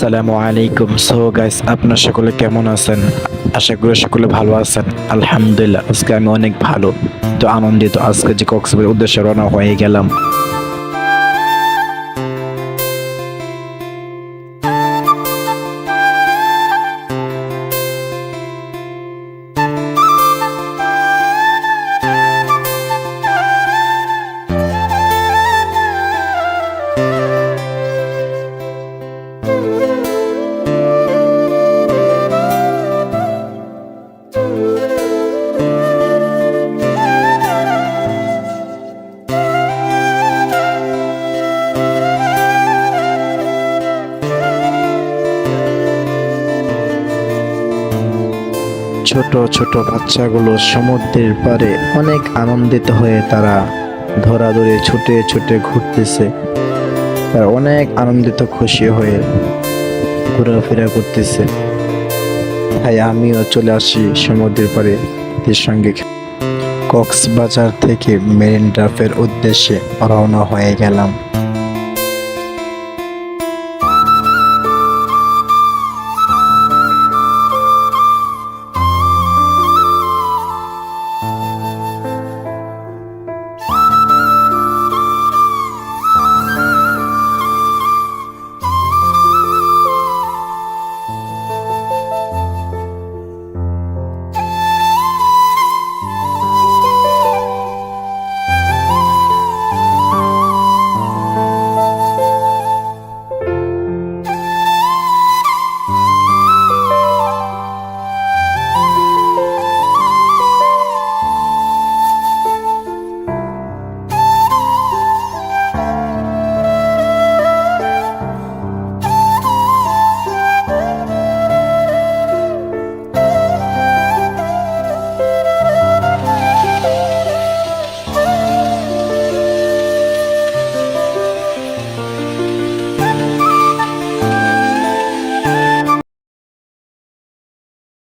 আসসালামু আলাইকুম। So guys, আপনারা সকলে কেমন আছেন? আশা করি সকলে ভালো আছেন। আলহামদুলিল্লাহ, আজকে আমি অনেক ভালো তো আনন্দিত। আজকে যে কক্সবাজারের উদ্দেশ্যে রওনা হয়ে গেলাম। ছোট ছোট বাচ্চাগুলো সমুদ্রের পাড়ে অনেক আনন্দিত হয়ে তারা ধরাধরে ছুটে ছুটে ঘুরতেছে। তারা অনেক আনন্দিত খুশি হয়ে ঘোরাফেরা করতেছে। তাই আমিও চলে আসি সমুদ্রের পাড়ে এদের সঙ্গে। কক্সবাজার থেকে মেরিন ড্রাইভের উদ্দেশ্যে রওনা হয়ে গেলাম।